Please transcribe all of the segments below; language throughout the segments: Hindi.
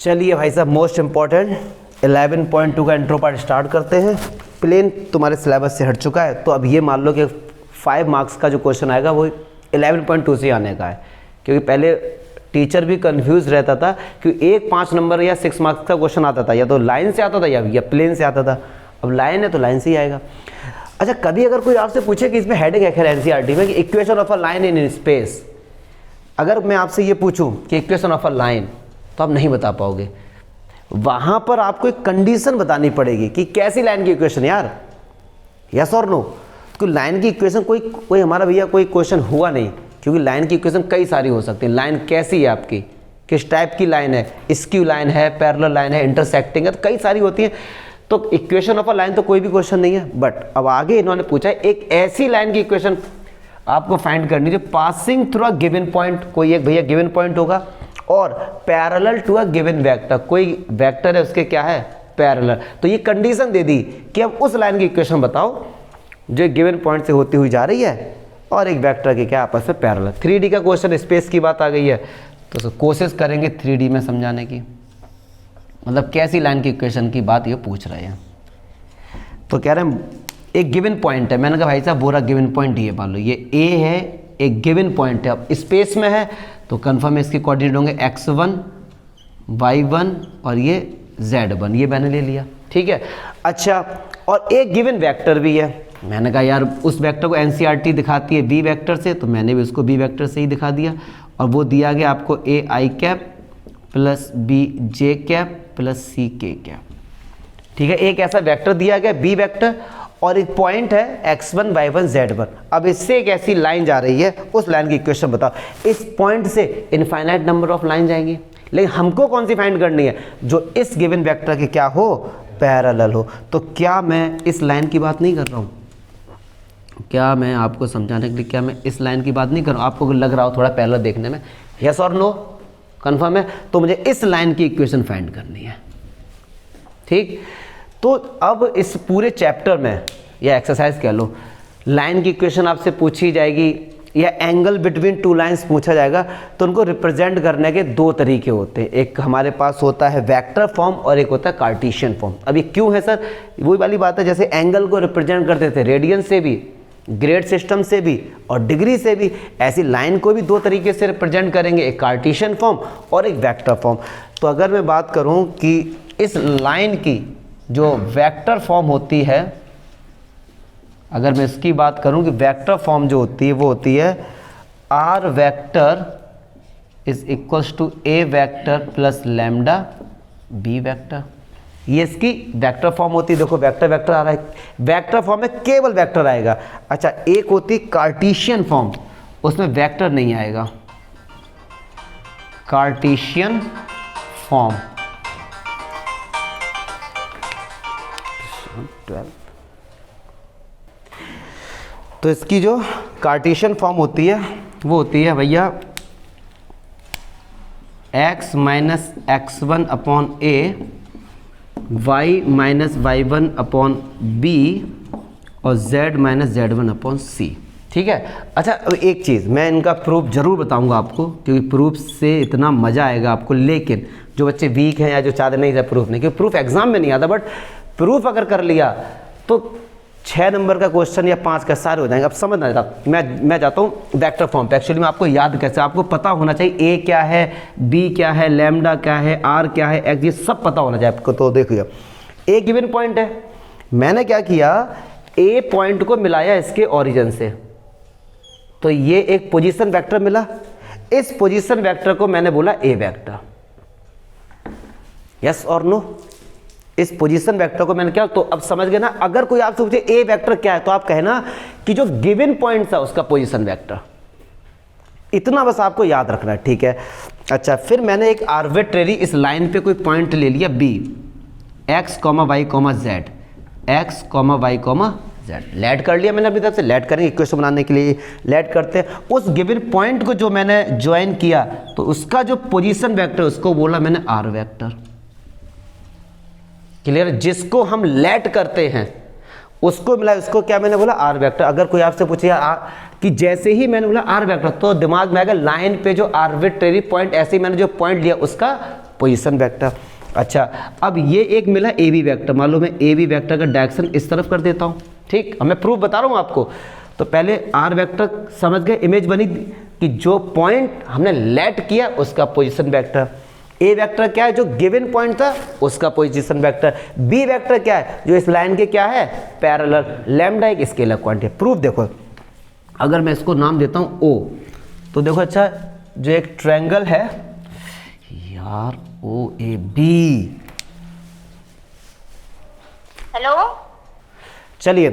चलिए भाई साहब, मोस्ट इम्पॉर्टेंट 11.2 का इंट्रो पार्ट स्टार्ट करते हैं। प्लेन तुम्हारे सिलेबस से हट चुका है, तो अब ये मान लो कि 5 मार्क्स का जो क्वेश्चन आएगा वो 11.2 से आने का है, क्योंकि पहले टीचर भी कंफ्यूज रहता था कि एक 5 नंबर या 6 मार्क्स का क्वेश्चन आता था, या तो लाइन से आता था या प्लेन से आता था। अब लाइन है तो लाइन से ही आएगा। अच्छा, कभी अगर कोई आपसे पूछे कि इसमें हेडिंग है खैर एनसीईआरटी में कि equation of a line in space, अगर मैं आपसे ये पूछूं कि इक्वेशन ऑफ अ लाइन, तो आप नहीं बता पाओगे। वहां पर आपको एक कंडीशन बतानी पड़ेगी कि कैसी लाइन की इक्वेशन यार, यस और नो। तो लाइन की इक्वेशन कोई हमारा भैया कोई क्वेश्चन हुआ नहीं, क्योंकि लाइन की इक्वेशन कई सारी हो सकती है। लाइन कैसी है आपकी, किस टाइप की लाइन है, स्क्यू लाइन है, पैरेलल लाइन है, इंटरसेक्टिंग है, तो कई सारी होती है। तो इक्वेशन ऑफ अ लाइन तो कोई भी क्वेश्चन नहीं है। बट अब आगे इन्होंने पूछा है एक ऐसी लाइन की इक्वेशन आपको फाइंड करनी जो passing through a given point, कोई एक भैया गिवन पॉइंट होगा और parallel to a given vector, कोई वेक्टर है उसके क्या है पैरेलल। तो ये कंडीशन दे दी कि अब उस लाइन की इक्वेशन बताओ जो गिवन पॉइंट से होती हुई जा रही है और एक वेक्टर के क्या आपस में पैरेलल। 3D का क्वेश्चन, स्पेस की बात आ गई है तो कोशिश करेंगे 3D में समझाने की, मतलब कैसी लाइन की इक्वेशन की बात ये पूछ रहे हैं। तो कह रहे हैं एक गिवन पॉइंट है, मैंने कहा भाई साहब बोरा गिवन पॉइंट ये मान लो ये A है, एक गिवन पॉइंट है, अब स्पेस में है तो कन्फर्म इसके कोऑर्डिनेट होंगे x1 y1 और ये z1, ये मैंने ले लिया, ठीक है। अच्छा, और एक गिवन वेक्टर भी है, मैंने कहा यार उस वेक्टर को एनसीईआरटी दिखाती है b वेक्टर से, तो मैंने भी उसको b वेक्टर से ही दिखा दिया। और वो दिया गया आपको a i cap plus b j cap plus c k cap, ठीक है। एक ऐसा वेक्टर दिया गया b वेक्टर और एक पॉइंट है x1 y1 z1। अब इससे एक ऐसी लाइन जा रही है, उस लाइन की इक्वेशन बताओ। इस पॉइंट से इनफाइनाइट नंबर ऑफ लाइन जाएंगी, लेकिन हमको कौन सी फाइंड करनी है जो इस गिवन वेक्टर के क्या हो पैरेलल हो। तो क्या मैं इस लाइन की बात नहीं कर रहा हूँ, क्या मैं आपको समझाने के लिए क्या मैं इस लाइन की बात नहीं कर रहा हूँ। आपको लग रहा हो थोड़ा पैरेलल देखने में, यस और नो, कंफर्म है। तो मुझे इस लाइन की इक्वेशन फाइंड करनी है, ठीक। तो अब इस पूरे चैप्टर में या एक्सरसाइज कह लो, लाइन की इक्वेशन आपसे पूछी जाएगी या एंगल बिटवीन टू लाइंस पूछा जाएगा, तो उनको रिप्रेजेंट करने के 2 तरीके होते हैं। एक हमारे पास होता है वेक्टर फॉर्म और एक होता है कार्टेशियन फॉर्म। अब ये क्यों है सर, वही वाली बात है जैसे एंगल को रिप्रेजेंट करते थे रेडियन से भी, ग्रेड सिस्टम से भी और डिग्री से भी, ऐसी लाइन को भी 2 तरीके से रिप्रेजेंट करेंगे, एक कार्टेशियन फॉर्म और एक वेक्टर फॉर्म। तो अगर मैं बात करूं कि इस लाइन की जो वेक्टर फॉर्म होती है, अगर मैं इसकी बात करूं कि वेक्टर फॉर्म जो होती है वो होती है r vector is equals to a vector plus lambda b vector, ये इसकी वेक्टर फॉर्म होती है। देखो वेक्टर वेक्टर आ रहा है, वेक्टर फॉर्म में केवल वेक्टर आएगा। अच्छा, एक होती कार्टेशियन फॉर्म, उसमें वेक्टर नहीं आएगा, कार्टेशियन फॉर्म। 12। तो इसकी जो कार्टेशियन फॉर्म होती है वो होती है भैया x minus x1 upon a, y minus y1 upon b और z minus z1 upon c, ठीक है। अच्छा, अब एक चीज़ मैं इनका प्रूफ जरूर बताऊंगा आपको, क्योंकि प्रूफ से इतना मज़ा आएगा आपको। लेकिन जो बच्चे वीक हैं या जो चाहते नहीं प्रूफ नहीं, क्योंकि प्रूफ एग्जाम में नहीं आता, बट प्रूफ अगर कर लिया तो 6 नंबर का क्वेश्चन या 5 का सारे हो जाएंगे। अब समझ ना जाता, मैं जाता हूँ वेक्टर फॉर्म पे। एक्चुअली मैं आपको याद कैसे, आपको पता होना चाहिए a क्या है, b क्या है, लैम्डा क्या है, r क्या है, x, ये सब पता होना चाहिए आपको। तो देखिए a गिवन पॉइंट है, मैंने क्या किया, a पॉइंट को मिलाया इसके ओरिजिन से, तो ये एक पोजीशन वेक्टर मिला। इस पोजीशन वेक्टर को मैंने बोला a वेक्टर, यस और नो। इस पोजीशन वेक्टर को मैंने क्या, तो अब समझ गए ना। अगर कोई आपसे पूछे ए वेक्टर क्या है, तो आप कहना कि जो गिवन पॉइंट था उसका पोजीशन वेक्टर, इतना बस आपको याद रखना है, ठीक है। अच्छा, फिर मैंने एक आर्बिट्रेरी इस लाइन पे कोई पॉइंट ले लिया b, x, y, z, x, y, z, let कर लिया मैंने अपनी तरफ से। लेट करेंगे इक्वेशन बनाने के लिए, लेट करते हैं। उस गिवन पॉइंट को जो मैंने ज्वाइन किया, तो उसका जो पोजीशन वेक्टर उसको बोला मैंने r वेक्टर, क्लियर। जिसको हम लेट करते हैं उसको मिला, उसको क्या मैंने बोला आर वेक्टर। अगर कोई आपसे पूछे कि जैसे ही मैंने बोला आर वेक्टर, तो दिमाग में आएगा लाइन पे जो आर्बिट्रेरी पॉइंट, ऐसे ही मैंने जो पॉइंट लिया उसका पोजीशन वेक्टर। अच्छा, अब ये एक मिला ए बी वेक्टर, मान लो मैं ए बी वेक्टर का डायरेक्शन इस तरफ कर देता हूँ, ठीक, अब मैं प्रूफ बता रहा हूँ आपको। तो पहले आर वेक्टर समझ गए, इमेज बनी कि जो पॉइंट हमने लेट किया उसका पोजीशन वेक्टर। ए वेक्टर क्या है, जो गिवन पॉइंट था उसका पोजीशन वेक्टर। बी वेक्टर क्या है, जो इस लाइन के क्या है, पैरेलल। लैम्डा एक स्केलर क्वांटिटी। प्रूफ देखो, अगर मैं इसको नाम देता हूँ ओ, तो देखो अच्छा, जो एक ट्रायंगल है यार, ओ ए बी, हेलो, चलिए,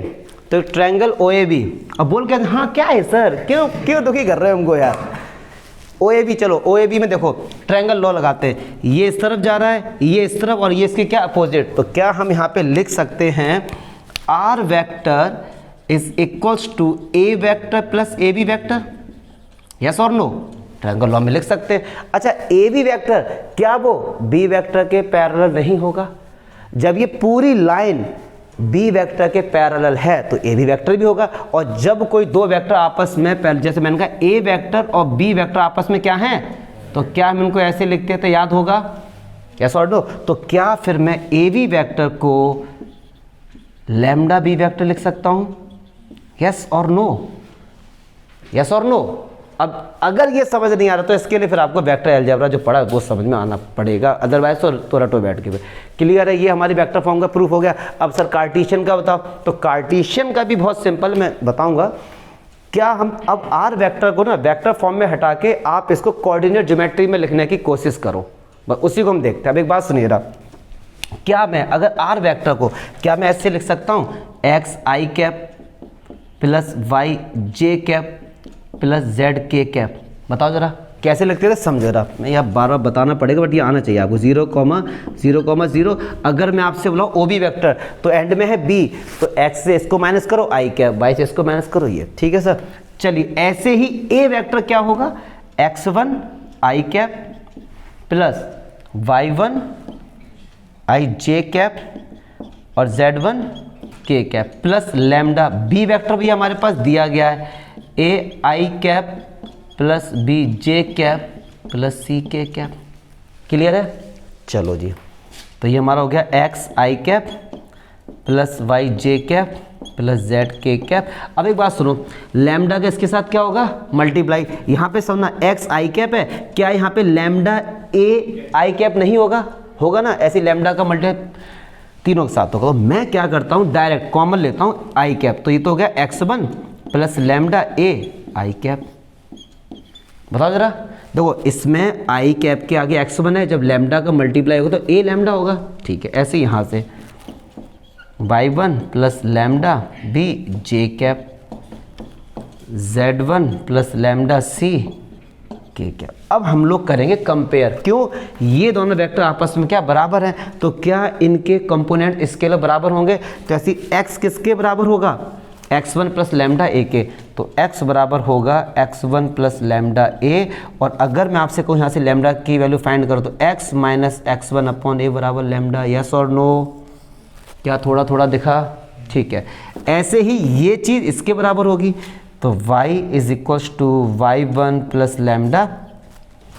तो ट्रायंगल ओ ए बी। अब बोल के हाँ क्या है सर, क्यों क्यों दुखी कर रहे हो हमको यार। ओ ए बी, चलो ओ ए बी में देखो ट्रायंगल लॉ लगाते हैं, ये इस तरफ जा रहा है, ये इस तरफ, और ये इसके क्या अपोजिट। तो क्या हम यहाँ पे लिख सकते हैं R vector is equals to A vector plus A B vector, yes और नो? ट्रायंगल लॉ में लिख सकते हैं। अच्छा, ए बी वेक्टर क्या वो बी वेक्टर के पैरेलल नहीं होगा? जब ये पूरी लाइन बी वेक्टर के पैरेलल है तो ए बी वेक्टर भी होगा। और जब कोई दो वेक्टर आपस में, जैसे मैंने कहा ए वेक्टर और बी वेक्टर आपस में क्या हैं, तो क्या हम इनको ऐसे लिखते तो याद होगा, यस और नो? तो क्या फिर मैं ए बी वेक्टर को लैम्डा बी वेक्टर लिख सकता हूँ, यस और नो? यस और नो? अब अगर ये समझ नहीं आ रहा तो इसके लिए फिर आपको वेक्टर अलजेब्रा जो पढ़ा है वो समझ में आना पड़ेगा, अदरवाइज तो रटो बैठ के। क्लियर है? ये हमारी वेक्टर फॉर्म का प्रूफ हो गया। अब सर कार्टेशियन का बताओ, तो कार्टेशियन का भी बहुत सिंपल मैं बताऊंगा। क्या हम अब आर वेक्टर को ना वेक्टर फॉर्म में हटा के आप इसको कोऑर्डिनेट ज्योमेट्री में लिखने की कोशिश करो, बस उसी को हम देखते हैं। अब एक बात सुनिएगा, क्या मैं अगर आर वेक्टर को क्या मैं ऐसे लिख सकता हूँ, एक्स आई कैप प्लस वाई जे कैप प्लस जेड के कैप? बताओ जरा कैसे लिखते थे, समझ रहा। मैं यहाँ बार बार बताना पड़ेगा, बट ये आना चाहिए आपको। 0,0,0। अगर मैं आपसे बोला ओ बी वेक्टर, तो एंड में है बी, तो एक्स से इसको माइनस करो, आई कैप, वाई से इसको माइनस करो, ये ठीक है सर। चलिए, ऐसे ही ए वेक्टर क्या होगा, x1 i cap plus y1 i j cap और z1 k cap plus lambda. B vector भी हमारे पास दिया गया है, a i cap plus b j cap plus c k cap. Clear है? चलो जी, तो ये हमारा हो गया एक्स आई कैप प्लस वाई जे कैप प्लस जेड के कैप। अब एक बात सुनो, लैम्डा का इसके साथ क्या होगा, मल्टीप्लाई। यहाँ पे समझना एक्स आई कैप है, क्या यहाँ पे लैम्डा ए आई कैप नहीं होगा? होगा ना, ऐसे लैम्डा का मल्टीप्लाई तीनों के साथ होगा। तो मैं क्या करता हूँ, डायरेक्ट कॉमन लेता हूँ आई कैप, तो ये तो हो गया x1 plus lambda A i cap. बताओ जरा, देखो इसमें आई कैप के आगे x1 है, जब लैम्डा का मल्टीप्लाई होगा तो ए लैम्डा होगा, ठीक है। ऐसे यहाँ से y1 plus lambda b j cap, z1 plus lambda c k cap. अब हम लोग करेंगे कंपेयर, क्यों, ये दोनों वेक्टर आपस में क्या बराबर हैं, तो क्या इनके कंपोनेंट स्केलर बराबर होंगे? तो ऐसी x किसके बराबर होगा, x1 प्लस लैम्डा ए के, तो x बराबर होगा x1 प्लस लैम्डा ए। और अगर मैं आपसे कहूँ यहाँ से लैम्डा की वैल्यू फाइंड करो, तो x माइनस x1 अपॉन ए बराबर लैम्डा, यस और नो? क्या थोड़ा थोड़ा दिखा? ठीक है। ऐसे ही ये चीज़ इसके बराबर होगी, तो y is equals to y1 plus lambda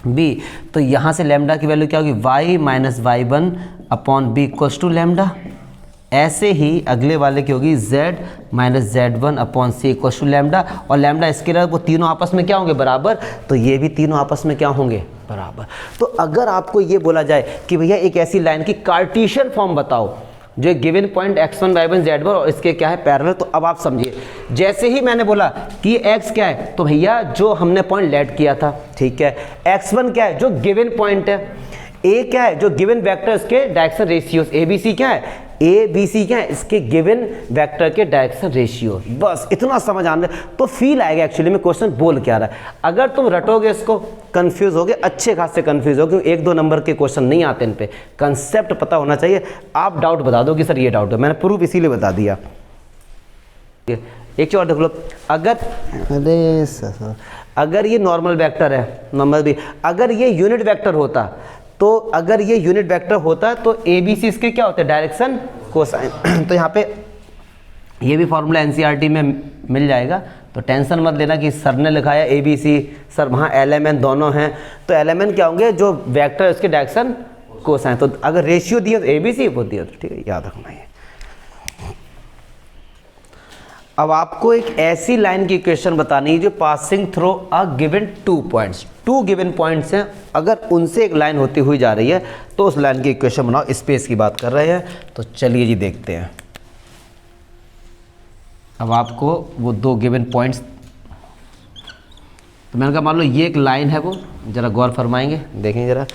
b। तो यहाँ से लैम्डा की वैल्यू क्या होगी, y minus y1 upon b equals to lambda. ऐसे ही अगले वाले की होगी z minus z1 upon c equals to lambda. और लैम्डा स्केलर, वो तीनों आपस में क्या होंगे, बराबर, तो ये भी तीनों आपस में क्या होंगे, बराबर। तो अगर आपको ये बोला जाए कि भैया एक ऐसी लाइन की कार्टेशियन फॉर्म बताओ जो given point x1 y1 z1 और इसके क्या है, पैरेलल, तो अब आप समझिए, जैसे ही मैंने बोला कि x क्या है, तो भैया जो हमने पॉइंट लेट किया था, ठीक है। x1 क्या है, जो गिवन पॉइंट है। a क्या है, जो गिवन वेक्टर के डायरेक्शन रेशियोज। abc क्या है, abc क्या है, इसके गिवन वेक्टर के डायरेक्शन रेशियो। बस इतना समझ आने तो फील आएगा एक्चुअली में क्वेश्चन बोल क्या रहा है। अगर तुम रटोगे इसको, कंफ्यूज होगे, अच्छे खासे कंफ्यूज हो, क्योंकि 1-2 नंबर के क्वेश्चन नहीं आते इन पे, कंसेप्ट पता होना चाहिए। आप डाउट बता दो कि सर ये डाउट है, मैंने प्रूफ इसीलिए बता दिया। एक चीज और देख लो, अगर ये नॉर्मल वेक्टर है, नंबर भी, अगर ये यूनिट वेक्टर होता, तो अगर ये यूनिट वेक्टर होता तो ए बी सी इसके क्या होते हैं, डायरेक्शन कोसाइन। तो यहाँ पे ये भी फॉर्मूला एनसीईआरटी में मिल जाएगा, तो टेंशन मत लेना कि सर ने लिखा है ए बी सी, सर वहाँ एल एम एन दोनों हैं। तो एल एम एन क्या होंगे, जो वेक्टर इसके डायरेक्शन कोसाइन, तो अगर रेशियो दिया तो ABC वो दिया तो ठीक है, याद रखना है। अब आपको एक ऐसी लाइन की इक्वेशन बतानी है जो passing through a given 2 points, 2 given points हैं, अगर उनसे एक लाइन होती हुई जा रही है तो उस लाइन की इक्वेशन बनाओ। स्पेस की बात कर रहे हैं, तो चलिए जी देखते हैं। अब आपको वो 2 गिवन पॉइंट्स, तो मैंने कहा मान लो ये एक लाइन है, वो ज़रा गौर फरमाएंगे, देखेंगे ज़रा।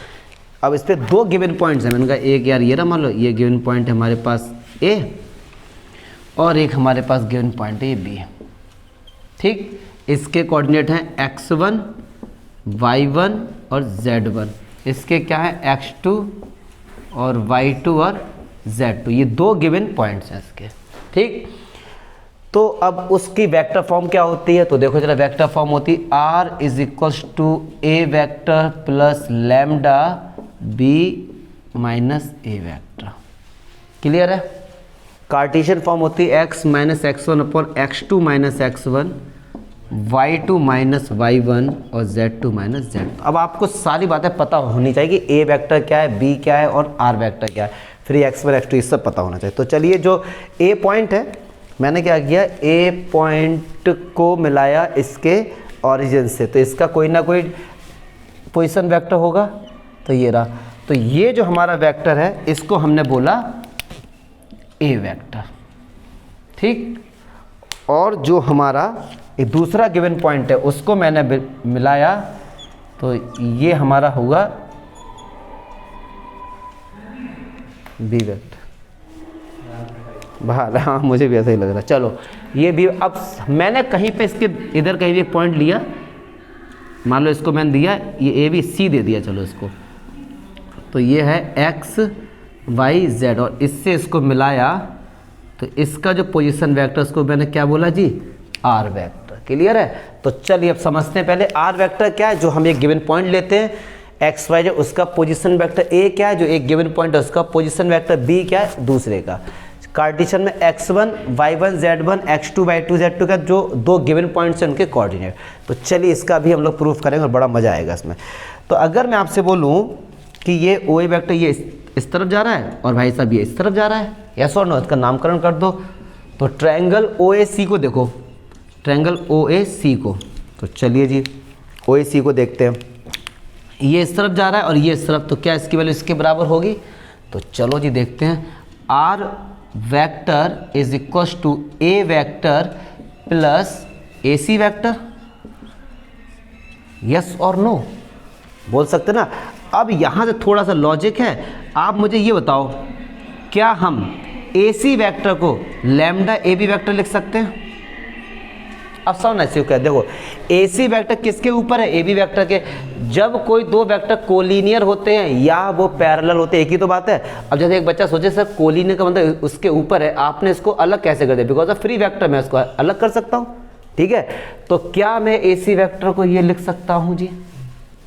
अब इस पर 2 गिवन पॉइंट्स हैं, मैंने कहा एक यार ये ना, मान लो ये गिवन पॉइंट है हमारे पास A और एक हमारे पास गिवन पॉइंट है ये B, ठीक। इसके कोऑर्डिनेट हैं x1, y1 और z1, इसके क्या है x2 और y2 और z2, ये 2 गिवन पॉइंट्स हैं इसके, ठीक। तो अब उसकी वेक्टर फॉर्म क्या होती है, तो देखो जरा, वेक्टर फॉर्म होती है r is equals to a vector plus lambda b minus a vector, clear है। कार्टेशियन फॉर्म होती है x minus x1 upon x2 minus x1, y2 minus y1 और z2 माइनस z2। अब आपको सारी बातें पता होनी चाहिए कि a वेक्टर क्या है, b क्या है और r वेक्टर क्या है, फिर x1 x2 ये सब पता होना चाहिए। तो चलिए जो a पॉइंट है, मैंने क्या किया, A पॉइंट को मिलाया इसके ओरिजिन से, तो इसका कोई ना कोई पोजीशन वेक्टर होगा, तो ये रहा। तो ये जो हमारा वेक्टर है इसको हमने बोला A वेक्टर, ठीक। और जो हमारा एक दूसरा गिवन पॉइंट है उसको मैंने मिलाया, तो ये हमारा होगा B वेक्टर। बाहर, हाँ मुझे भी ऐसा ही लग रहा है। चलो ये भी, अब मैंने कहीं पे इसके इधर कहीं भी पॉइंट लिया, मान लो इसको मैंने दिया ये ABC दे दिया, चलो इसको, तो ये है x y z और इससे इसको मिलाया, तो इसका जो पोजीशन वेक्टर उसको मैंने क्या बोला जी, r वेक्टर, क्लियर है। तो चलिए अब समझते हैं पहले r वेक्टर क्या है, जो हम एक गिवन पॉइंट लेते हैं x y जो उसका पोजीशन वेक्टर A क्या है, जो एक गिवन पॉइंट है उसका पोजीशन वेक्टर B क्या है दूसरे का। कार्टेशियन में x1 y1 z1 x2 y2 z2 का जो 2 गिवन पॉइंट्स हैं उनके कोऑर्डिनेट। तो चलिए इसका भी हम लोग प्रूफ करेंगे और बड़ा मजा आएगा इसमें। तो अगर मैं आपसे बोलूं कि ये OA वेक्टर ये इस तरफ जा रहा है और भाई साहब ये इस तरफ जा रहा है, यस और नो, इसका नामकरण कर दो। तो ट्रायंगल OAC को देखो, ट्रायंगल OAC को, तो चलिए जी OAC को देखते हैं। ये इस तरफ जा रहा है और ये इस तरफ, तो क्या इसकी वैल्यू इसके बराबर होगी, तो चलो जी देखते हैं। R vector is equals to A vector plus AC vector, yes और नो बोल सकते ना। अब यहाँ से थोड़ा सा लॉजिक है, आप मुझे ये बताओ, क्या हम AC वेक्टर को लैम्डा AB वेक्टर लिख सकते हैं? अब समझना चाहिए क्या, देखो AC वेक्टर किसके ऊपर है, AB वेक्टर के। जब कोई दो वेक्टर कोलिनियर होते हैं या वो पैरेलल होते हैं, एक ही तो बात है। अब जैसे एक बच्चा सोचे सर कोलिनियर का मतलब उसके ऊपर है, आपने इसको अलग कैसे कर दिया, बिकॉज ऑफ फ्री वेक्टर मैं इसको अलग कर सकता हूँ, ठीक है। तो क्या मैं AC वेक्टर को ये लिख सकता हूँ जी,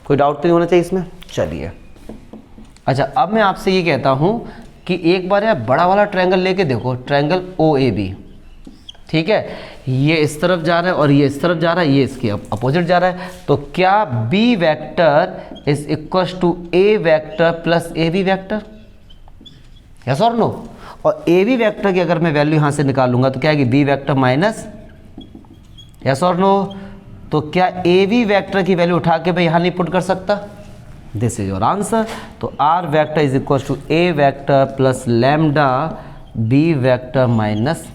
कोई डाउट तो नहीं होना चाहिए इसमें। चलिए अच्छा, अब मैं आपसे ये कहता हूँ कि एक बार यार बड़ा वाला ट्रायंगल लेके देखो, ट्रायंगल OAB, ठीक है, ये इस तरफ जा रहा है और ये इस तरफ जा रहा है, ये इसके अपोजिट जा रहा है। तो क्या B vector is equal to A vector plus AB vector, yes और नो। और AB वेक्टर की अगर मैं वैल्यू यहाँ से निकालूंगा तो क्या आएगी, B वेक्टर माइनस, यस और नो। तो क्या AB वेक्टर की वैल्यू उठा के मैं यहाँ नहीं पुट कर सकता, दिस इज योर आंसर। तो R vector is equal to A vector plus lambda B vector minus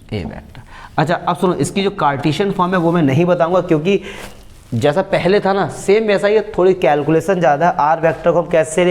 A vector. अच्छा अब सुनो, इसकी जो कार्टेशियन फॉर्म है वो मैं नहीं बताऊंगा, क्योंकि जैसा पहले था ना सेम वैसा ही, थोड़ी कैलकुलेशन ज़्यादा है। R वेक्टर को हम कैसे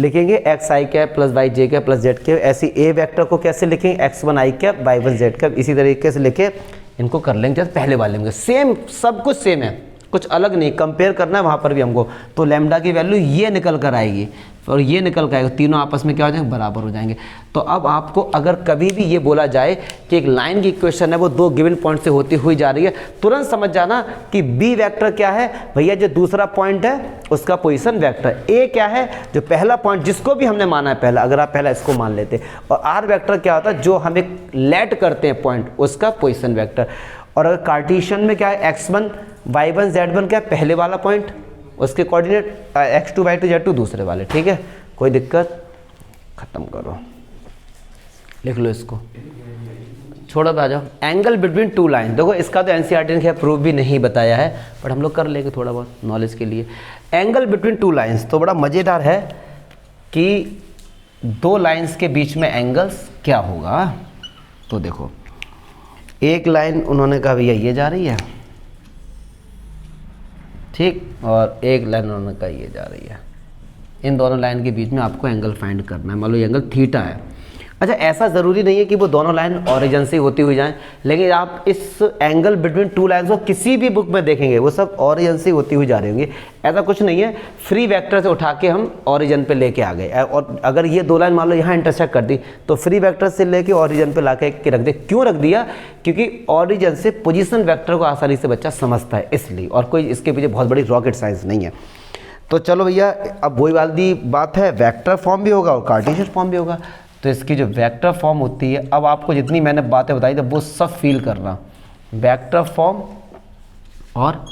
लिखेंगे, एक्स आई कैप प्लस वाई जे कैप प्लस जेड कैप। ऐसी A वेक्टर को कैसे लिखेंगे, x1 i cap y1 Z cap. इसी तरीके से लिखे इनको कर लेंगे जैसे पहले वाले में, सेम सब कुछ सेम है, कुछ अलग नहीं। कंपेयर करना है वहाँ पर भी हमको, तो लैम्डा की वैल्यू ये निकल कर आएगी और ये निकल कर आएगा, तीनों आपस में क्या हो जाएंगे, बराबर हो जाएंगे। तो अब आपको अगर कभी भी ये बोला जाए कि एक लाइन की इक्वेशन है वो दो गिवन पॉइंट से होती हुई जा रही है, तुरंत समझ जाना कि बी वेक्टर क्या है भैया, जो दूसरा पॉइंट है उसका पोजीशन वेक्टर। ए क्या है, जो पहला पॉइंट जिसको भी हमने माना है पहला, अगर आप पहला इसको मान लेते। और आर वेक्टर क्या होता है, जो हम एक लेट करते हैं पॉइंट, उसका पोजीशन वेक्टर। और अगर कार्टेशियन में क्या है, x1 y1 z1 क्या है, पहले वाला पॉइंट, उसके कोऑर्डिनेट x2 y2 z2 दूसरे वाले, ठीक है। कोई दिक्कत? ख़त्म करो, लिख लो इसको, छोड़ो पे आ जाओ। एंगल बिटवीन टू लाइन, देखो इसका तो एनसीईआरटी ने प्रूफ भी नहीं बताया है, बट हम लोग कर लेंगे थोड़ा बहुत नॉलेज के लिए। एंगल बिटवीन टू लाइंस तो बड़ा मज़ेदार है कि दो लाइंस के बीच में एंगल्स क्या होगा। तो देखो एक लाइन उन्होंने कहा भैया ये जा रही है, ठीक, और एक लाइन उन्होंने कहा ये जा रही है। इन दोनों लाइन के बीच में आपको एंगल फाइंड करना है। मान लो ये एंगल थीटा है। अच्छा, ऐसा ज़रूरी नहीं है कि वो दोनों लाइन ऑरिजिन से होती हुई जाएं, लेकिन आप इस एंगल बिटवीन टू लाइन्स को किसी भी बुक में देखेंगे वो सब ऑरिजिन से होती हुई जा रही होंगी। ऐसा कुछ नहीं है, फ्री वेक्टर से उठा के हम ऑरिजिन पे लेके आ गए। और अगर ये दो लाइन मान लो यहाँ इंटरसेक्ट कर दी तो फ्री वेक्टर से लेके ऑरिजिन पे ला के रख दे। क्यों रख दिया? क्योंकि ऑरिजिन से पोजिशन वेक्टर को आसानी से बच्चा समझता है, इसलिए, और कोई इसके पीछे बहुत बड़ी रॉकेट साइंस नहीं है। तो चलो भैया, अब वही वाली बात है, वेक्टर फॉर्म भी होगा और कार्टेशियन फॉर्म भी होगा। तो इसकी जो वेक्टर फॉर्म होती है, अब आपको जितनी मैंने बातें बताई तो वो सब फील करना, वेक्टर फॉर्म और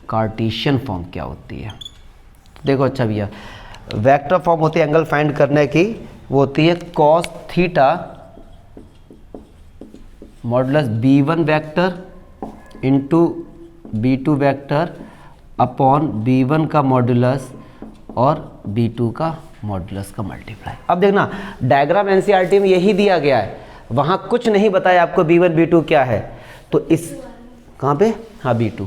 कार्टेशियन फॉर्म क्या होती है। देखो अच्छा भैया, वेक्टर फॉर्म होती है एंगल फाइंड करने की, वो होती है cos theta modulus b1 vector into b2 vector upon b1 का मॉडुलस और b2 का मॉडुलस का मल्टीप्लाई। अब देखना डायग्राम एनसीईआरटी में यही दिया गया है, वहाँ कुछ नहीं बताया आपको b1 b2 क्या है। तो इस कहाँ पे, हाँ b2।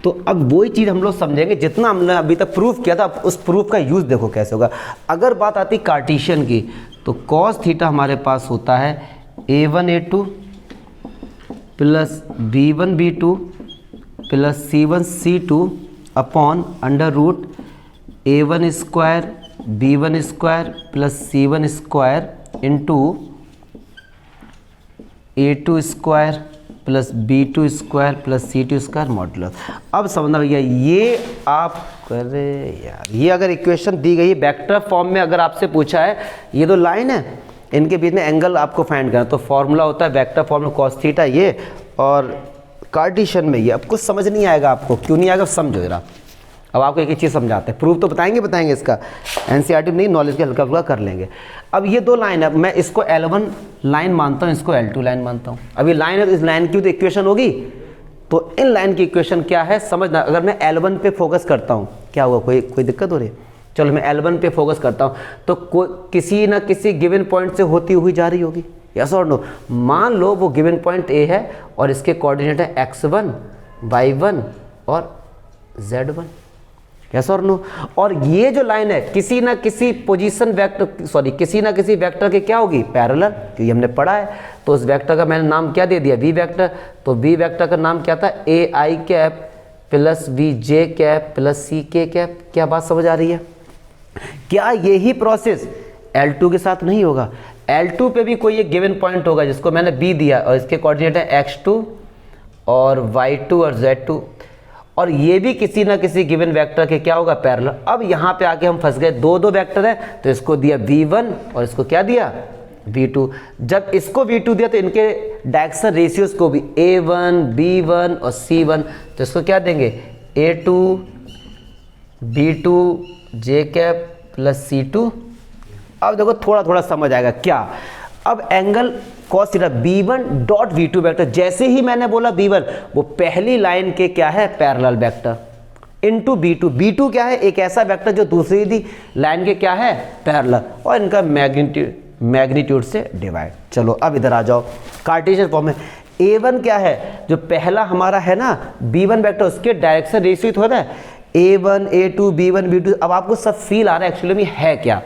तो अब वही चीज़ हम लोग समझेंगे जितना हमने अभी तक प्रूफ किया था। उस प्रूफ का यूज़ देखो कैसे होगा। अगर बात आती कार्टेशियन की तो कॉस थीटा हमारे पास होता है a1 a2 plus b1 b2 plus c1 c2 upon under root a1 square b1 square plus c1 square into a2 square plus b2 square plus c2 square modulus. अब समझना भैया, ये आप करे यार, ये अगर इक्वेशन दी गई वेक्टर फॉर्म में, अगर आपसे पूछा है ये दो लाइन है, इनके बीच में एंगल आपको फाइंड करना, तो फॉर्मूला होता है वेक्टर फॉर्म में कॉस थीटा ये, और कार्टेशियन में ये। अब कुछ समझ नहीं आएगा आपको, क्यों नहीं आएगा समझो जरा। अब आपको एक ही चीज़ समझाते हैं, प्रूफ तो बताएंगे इसका, एनसीईआरटी में नहीं, नॉलेज के हल्का फुल्का कर लेंगे। अब ये दो लाइन है, मैं इसको L1 लाइन मानता हूँ, इसको L2 लाइन मानता हूँ। अब ये लाइन है तो इस लाइन की तो इक्वेशन होगी, तो इन लाइन की इक्वेशन क्या है समझना। अगर मैं L1 पे फोकस करता हूँ, क्या हुआ, कोई दिक्कत हो रही है? चलो मैं L1 पे फोकस करता हूँ, तो किसी ना किसी गिवन पॉइंट से होती हुई जा रही होगी, यस और नो। मान लो वो गिवन पॉइंट A है और इसके कोऑर्डिनेट है x1 y1 और z1, यस और नो। और ये जो लाइन है किसी ना किसी पोजीशन वेक्टर, सॉरी किसी ना किसी वेक्टर के क्या होगी, पैरेलल, क्योंकि हमने पढ़ा है। तो उस वेक्टर का मैंने नाम क्या दे दिया, v वेक्टर। तो v वेक्टर का नाम क्या था, ai cap plus vj cap plus ck cap. क्या बात समझ आ रही है? क्या यही प्रोसेस L2 के साथ नहीं होगा? L2 पे भी कोई एक गिवन पॉइंट होगा जिसको मैंने b दिया और इसके कोऑर्डिनेट है x2 और y2 और z2, और ये भी किसी ना किसी गिवन वेक्टर के क्या होगा, पैरेलल। अब यहाँ पे आके हम फंस गए, दो वेक्टर है तो इसको दिया v1 और इसको क्या दिया, v2। जब इसको v2 दिया तो इनके डायरेक्शन रेशियोज को भी a1 b1 और c1, तो इसको क्या देंगे, a2 b2 j cap plus c2। अब देखो थोड़ा थोड़ा समझ आएगा क्या। अब angle cos theta b1 dot v2 vector, जैसे ही मैंने बोला b1, वो पहली लाइन के क्या है, parallel vector into b2। b2 क्या है, एक ऐसा वेक्टर जो दूसरी लाइन के क्या है, पैरेलल, और इनका मैग्नीट्यूड से डिवाइड। चलो अब इधर आ जाओ, कार्टेशियन फॉर्म में a1 क्या है, जो पहला हमारा है ना b1 वेक्टर, उसके डायरेक्शन रेशियो तो होता है a1 a2 b1 b2। अब आपको सब फील आ रहा है एक्चुअली में है क्या।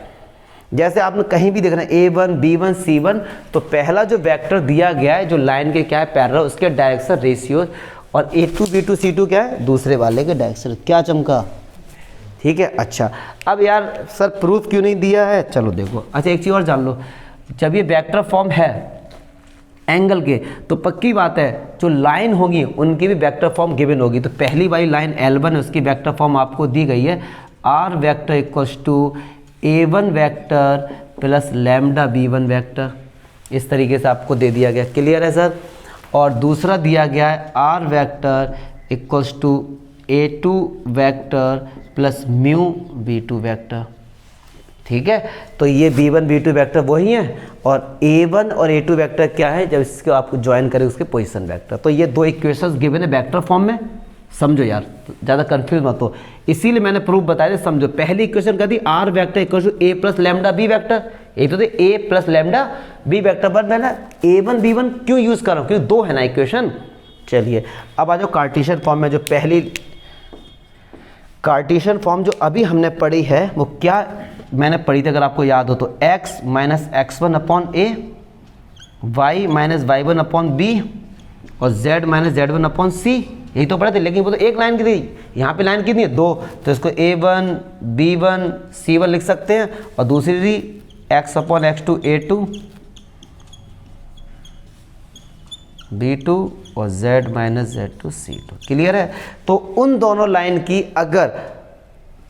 जैसे आपने कहीं भी देखना a1 b1 c1, तो पहला जो वेक्टर दिया गया है जो लाइन के क्या है, पैरेलल, उसके डायरेक्शन रेशियो, और a2 b2 c2 क्या है, दूसरे वाले के डायरेक्शन। क्या चमका, ठीक है। अच्छा अब यार सर प्रूफ क्यों नहीं दिया है, चलो देखो। अच्छा एक चीज़ और जान लो, जब ये वेक्टर फॉर्म है एंगल के, तो पक्की बात है जो लाइन होगी उनकी भी वेक्टर फॉर्म गिवन होगी। तो पहली वाली लाइन L1 है, उसकी वेक्टर फॉर्म आपको दी गई है, r vector equals to a1 vector plus lambda b1 vector, इस तरीके से आपको दे दिया गया। क्लियर है सर? और दूसरा दिया गया है r vector equals to a2 vector plus mu b2 vector, ठीक है। तो ये b1 b2 वेक्टर वही हैं और a1 और a2 वेक्टर क्या है, जब इसको आप ज्वाइन करें उसके पोजीशन वेक्टर। तो ये दो इक्वेशंस गिवन है वेक्टर फॉर्म में, समझो यार, ज़्यादा कंफ्यूज मत हो, इसीलिए मैंने प्रूफ बताया। समझो पहली इक्वेशन क्या थी, r vector equal to a plus lambda b vector, एक तो a plus lambda b vector, पर मैंने a1 b1 क्यों यूज़ कर रहा हूँ, क्योंकि दो है ना इक्वेशन। चलिए अब आ जाओ कार्टेशियन फॉर्म में। जो पहली कार्टेशियन फॉर्म जो अभी हमने पढ़ी है वो क्या मैंने पढ़ी थी, अगर आपको याद हो तो x minus x1 upon a, y minus y1 upon b और z minus z1 upon c, यही तो पढ़े थे। लेकिन वो तो एक लाइन की थी, यहाँ पे लाइन कितनी है, दो, तो इसको a1 b1 c1 लिख सकते हैं और दूसरी थी x upon x2 a2 b2 और z minus z2 c2। Clear है। तो उन दोनों लाइन की अगर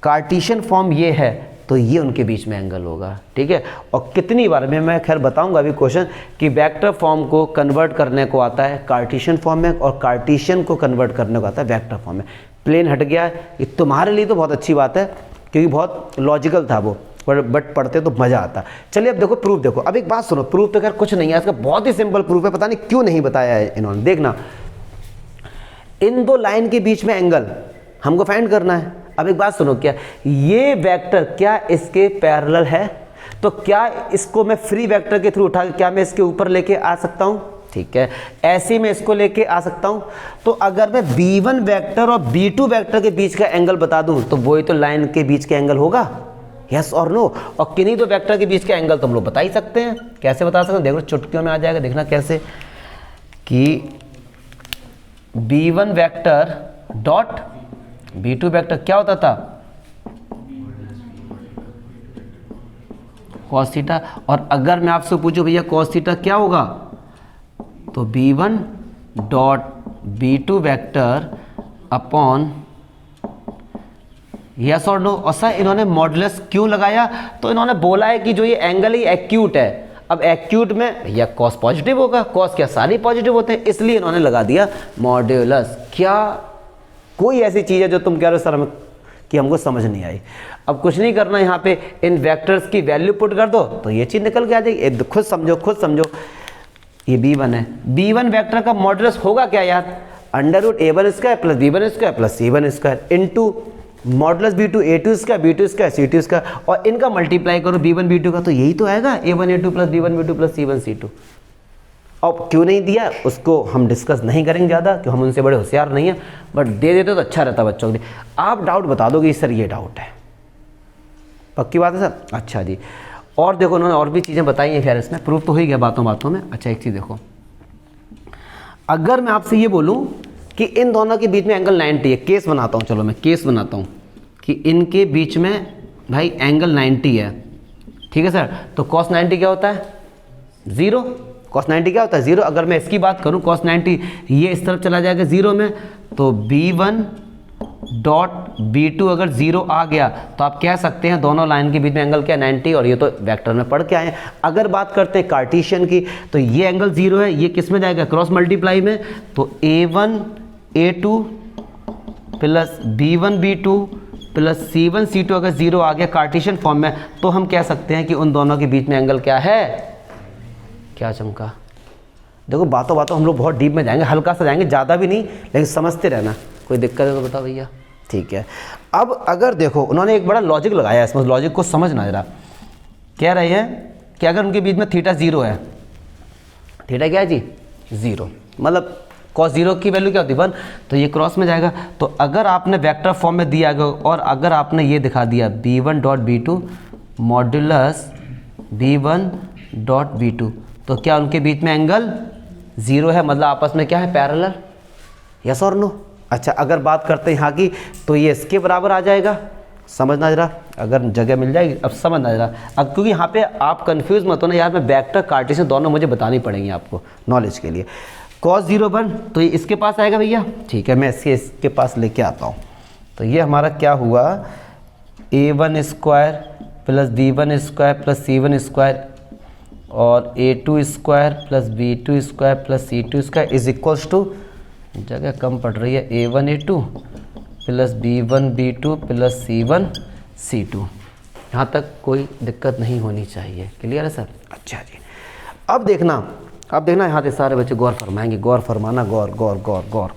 कार्टेशियन फॉर्म ये है तो ये उनके बीच में एंगल होगा, ठीक है। और कितनी बार में मैं खैर बताऊंगा अभी क्वेश्चन कि वेक्टर फॉर्म को कन्वर्ट करने को आता है कार्टेशियन फॉर्म में और कार्टेशियन को कन्वर्ट करने को आता है वेक्टर फॉर्म में। प्लेन हट गया है, ये तुम्हारे लिए तो बहुत अच्छी बात है क्योंकि बहुत लॉजिकल था वो, बट पढ़ते तो मज़ा आता। चलिए अब देखो प्रूफ देखो। अब एक बात सुनो, प्रूफ तो खैर कुछ नहीं है, इसका बहुत ही सिंपल प्रूफ है, पता नहीं क्यों नहीं बताया है इन्होंने। देखना, इन दो लाइन के बीच में एंगल हमको फाइंड करना है। अब एक बात सुनो, क्या ये वेक्टर क्या इसके पैरेलल है, तो क्या इसको मैं फ्री वेक्टर के थ्रू उठा के क्या मैं इसके ऊपर लेके आ सकता हूँ, ठीक है, ऐसे मैं इसको लेके आ सकता हूँ। तो अगर मैं b1 वेक्टर और b2 वेक्टर के बीच का एंगल बता दूँ तो वही तो लाइन के बीच का एंगल होगा, यस और नो। और किन्हीं दो वेक्टर के बीच का एंगल तो हम लोग बता ही सकते हैं। कैसे बता सकते हैं, देखो चुटकियों में आ जाएगा, देखना कैसे, कि b1 vector dot b2 vector क्या होता था, cos थीटा। और अगर मैं आपसे पूछूं भैया cos थीटा क्या होगा, तो b1 dot b2 vector upon, yes और नो। और सर इन्होंने मॉडुलस क्यों लगाया, तो इन्होंने बोला है कि जो ये एंगल ही एक्यूट है। अब एक्यूट में भैया cos पॉजिटिव होगा, cos क्या सारे पॉजिटिव होते हैं, इसलिए इन्होंने लगा दिया मॉड्यूलस। क्या कोई ऐसी चीज़ है जो तुम कह रहे हो सर हमें कि हमको समझ नहीं आई। अब कुछ नहीं करना, यहाँ पे इन वेक्टर्स की वैल्यू पुट कर दो तो ये चीज़ निकल के आ जाएगी। खुद समझो खुद समझो, ये b1 है, b1 वेक्टर का मॉडुलस होगा क्या यार, under root a1 square plus b1 square plus c1 square into modulus b2 a2 square b2 square c2 square, और इनका मल्टीप्लाई करो b1 b2 का, तो यही तो आएगा a1 a2 plus b1 b2 plus c1 c2। अब क्यों नहीं दिया उसको हम डिस्कस नहीं करेंगे ज़्यादा, क्यों हम उनसे बड़े होशियार नहीं हैं, बट दे देते तो अच्छा रहता बच्चों के लिए। आप डाउट बता दोगे सर ये डाउट है, पक्की बात है सर, अच्छा जी। और देखो उन्होंने और भी चीज़ें बताई हैं, खैर इसमें प्रूफ तो हो ही गया बातों बातों में। अच्छा एक चीज़ देखो, अगर मैं आपसे ये बोलूँ कि इन दोनों के बीच में एंगल 90 है, केस बनाता हूँ, चलो मैं केस बनाता हूँ कि इनके बीच में भाई एंगल 90 है, ठीक है सर। तो cos 90 क्या होता है, 0। cos 90 क्या होता है, 0। अगर मैं इसकी बात करूं cos 90 ये इस तरफ चला जाएगा 0 में, तो b1 डॉट b2 अगर 0 आ गया तो आप कह सकते हैं दोनों लाइन के बीच में एंगल क्या 90, और ये तो वेक्टर में पढ़ के आए हैं। अगर बात करते हैं कार्टेशियन की, तो ये एंगल 0 है, ये किस में जाएगा, क्रॉस मल्टीप्लाई में, तो a1 a2 plus b1 b2 plus c1 c2 अगर 0 आ गया कार्टेशियन फॉर्म में, तो हम कह सकते हैं कि उन दोनों के बीच में एंगल क्या है, क्या चमका। देखो बातों बातों हम लोग बहुत डीप में जाएंगे, हल्का सा जाएंगे, ज़्यादा भी नहीं, लेकिन समझते रहना। कोई दिक्कत है तो बताओ भैया, ठीक है। अब अगर देखो उन्होंने एक बड़ा लॉजिक लगाया, इसमें लॉजिक को समझना जरा। कह रहे हैं कि अगर उनके बीच में थीटा 0 है, थीटा क्या है जी 0, मतलब cos 0 की वैल्यू क्या होती है 1, तो ये क्रॉस में जाएगा। तो अगर आपने वेक्टर फॉर्म में दिया गया और अगर आपने ये दिखा दिया b1 dot b2 modulus b1 dot b2, तो क्या उनके बीच में एंगल 0 है, मतलब आपस में क्या है, पैरेलल, यस और नो। अच्छा अगर बात करते हैं यहाँ की, तो ये इसके बराबर आ जाएगा, समझना जरा, अगर जगह मिल जाएगी अब समझना जरा। अब क्योंकि यहाँ पे आप कंफ्यूज मत होना यार, मैं वेक्टर कार्टेशियन दोनों मुझे बतानी पड़ेंगी आपको नॉलेज के लिए। cos 0 1 तो ये इसके पास आएगा भैया, ठीक है, मैं इसके पास लेके आता हूँ। तो ये हमारा क्या हुआ, a1 square plus b1 square plus c1 square और a2 square plus b2 square plus c2 square is equals to, जगह कम पड़ रही है, a1 a2 plus b1 b2 plus c1 c2। यहाँ तक कोई दिक्कत नहीं होनी चाहिए। क्लियर है सर? अच्छा जी, अब देखना यहाँ से सारे बच्चे गौर फरमाएंगे, गौर फरमाना, गौर गौर गौर गौर।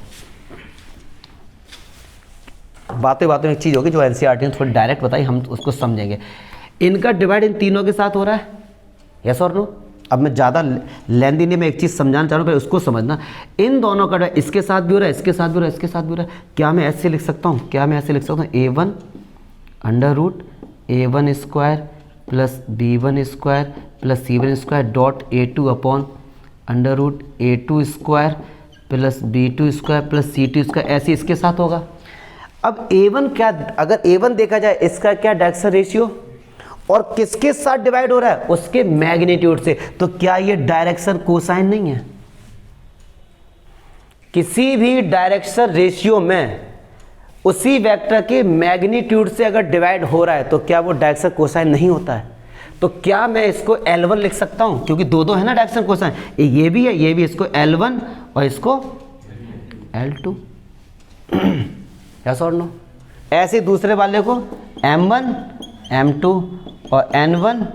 बातें में एक चीज़ होगी जो एनसीईआरटी ने थोड़ी डायरेक्ट बताई, हम उसको समझेंगे। इनका डिवाइड इन तीनों के साथ हो रहा है, यस और नो? अब मैं ज़्यादा लेंदी नहीं, मैं एक चीज़ समझाना चाह रहा हूँ, पहले उसको समझना। इन दोनों का इसके साथ भी हो रहा है, इसके साथ भी हो रहा है, इसके साथ भी हो रहा है। क्या मैं ऐसे लिख सकता हूँ? A1 under root A1 square plus B1 square plus C1 square dot A2 upon under root A2 square plus B2 square plus C2 square, ऐसे इसके साथ होगा। अब A1 क्या, अगर A1 देखा जाए, इसका क्या डायरेक्शन रेशियो और किसके साथ डिवाइड हो रहा है? उसके मैग्नीट्यूड से। तो क्या ये डायरेक्शन कोसाइन नहीं है? किसी भी डायरेक्शन रेशियो में उसी वेक्टर के मैग्नीट्यूड से अगर डिवाइड हो रहा है तो क्या वो डायरेक्शन कोसाइन नहीं होता है? तो क्या मैं इसको L1 लिख सकता हूं? क्योंकि दो है ना डायरेक्शन कोसाइन, ये भी है, ये भी, इसको L1 और इसको L2, यस और नो? ऐसे दूसरे वाले को M1 M2 और N1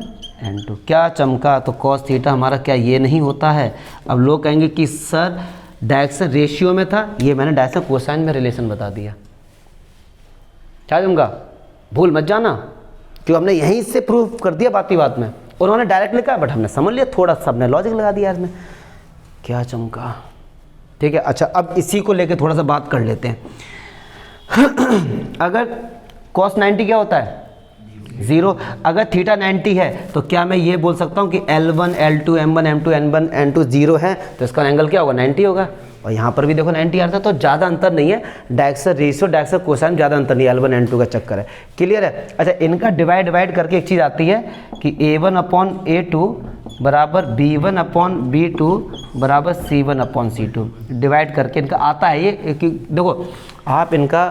N2। क्या चमका? तो cos थीटा हमारा क्या ये नहीं होता है? अब लोग कहेंगे कि सर डायरेक्शन रेशियो में था, ये मैंने डायरेक्शन कोसाइन में रिलेशन बता दिया। क्या चमका? भूल मत जाना, क्यों हमने यहीं से प्रूफ कर दिया बात ही बात में। उन्होंने डायरेक्ट लिखा बट हमने समझ लिया, थोड़ा सा हमने लॉजिक लगा दिया इसमें। क्या चमका? ठीक है, अच्छा अब इसी को लेके थोड़ा सा बात कर लेते हैं। अगर cos 90 क्या होता है? 0। अगर थीटा 90 है तो क्या मैं ये बोल सकता हूँ कि L1 L2 M1 M2 N1 N2 0 है तो इसका एंगल क्या होगा? 90 होगा। और यहाँ पर भी देखो 90 आ रहा था, तो ज़्यादा अंतर नहीं है, डायरेक्शन रेशियो डायरेक्शन कोसाइन ज़्यादा अंतर नहीं है, L1 N2 का चक्कर है। क्लियर है? अच्छा, इनका डिवाइड करके एक चीज़ आती है कि A1 अपॉन A2 बराबर B1 अपॉन B2 बराबर C1 अपॉन C2। डिवाइड करके इनका आता है ये कि देखो, आप इनका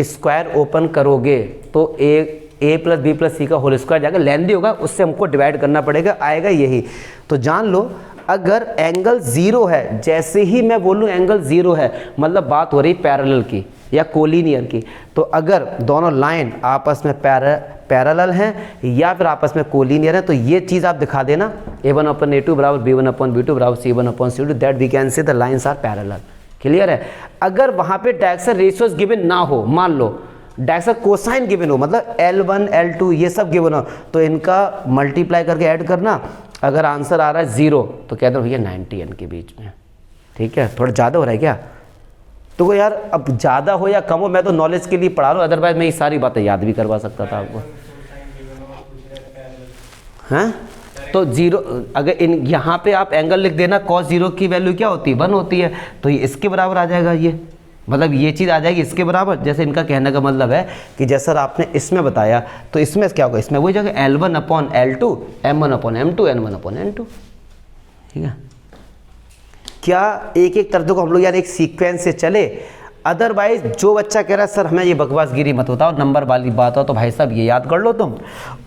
स्क्वायर ओपन करोगे तो ए प्लस बी प्लस सी का होल स्क्वायर जाएगा, लेंदी होगा, उससे हमको डिवाइड करना पड़ेगा, आएगा यही। तो जान लो अगर एंगल 0 है, जैसे ही मैं बोलूँ एंगल 0 है, मतलब बात हो रही पैरेलल की या कोलिनियर की। तो अगर दोनों लाइन आपस में पैरेलल हैं या फिर आपस में कोलिनियर हैं, तो ये चीज़ आप दिखा देना, A1 अपॉन A2 बराबर B1 अपॉन B2 बराबर C1 upon C2, that we can say the lines are parallel. Clear है? अगर वहाँ पे डायरेक्शन रेशियोज गिवन ना हो, मान लो डायरेक्शन कोसाइन गिवन हो, मतलब L1 L2 ये सब गिवन हो, तो इनका मल्टीप्लाई करके ऐड करना। अगर आंसर आ रहा है 0 तो कहते हो भैया 90 इनके बीच में। ठीक है? थोड़ा ज़्यादा हो रहा है क्या? तो यार अब ज़्यादा हो या कम हो, मैं तो नॉलेज के लिए पढ़ा रहा हूँ, अदरवाइज मैं ये सारी बातें याद भी करवा सकता था आपको। हैं? तो 0, अगर इन यहाँ पे आप एंगल लिख देना, cos 0 की वैल्यू क्या होती है? 1 होती है, तो ये इसके बराबर आ जाएगा, ये मतलब ये चीज़ आ जाएगी इसके बराबर। जैसे इनका कहने का मतलब है कि जैसा आपने इसमें बताया, तो इसमें क्या होगा? इसमें वही जगह L1 upon L2 M1 upon M2 N1 upon N2। ठीक है? क्या एक एक तरह को हम लोग यार एक सीक्वेंस से चले? अदरवाइज जो बच्चा कह रहा है सर हमें ये बकवासगिरी मत बताओ, नंबर वाली बात हो, तो भाई साहब ये याद कर लो तुम,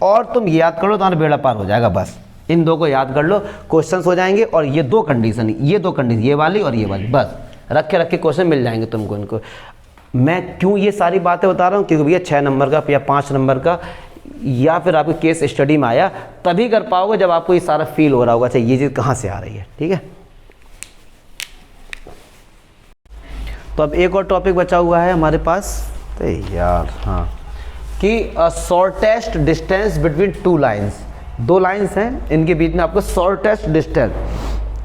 और तुम ये याद कर लो, तुम्हारा बेड़ा पार हो जाएगा। बस इन दो को याद कर लो, क्वेश्चंस हो जाएंगे। और ये दो कंडीशन, ये वाली और ये वाली, बस रख के क्वेश्चन मिल जाएंगे तुमको। इनको मैं क्यों ये सारी बातें बता रहा हूँ? क्योंकि भैया 6 नंबर का या 5 नंबर का या फिर आपके केस स्टडी में आया, तभी कर पाओगे जब आपको ये सारा फील हो रहा होगा, अच्छा ये चीज़ कहाँ से आ रही है। ठीक है? तो अब एक और टॉपिक बचा हुआ है हमारे पास, तो यार हाँ, कि shortest distance between 2 lines. 2 lines हैं, इनके बीच में आपको शॉर्टेस्ट डिस्टेंस।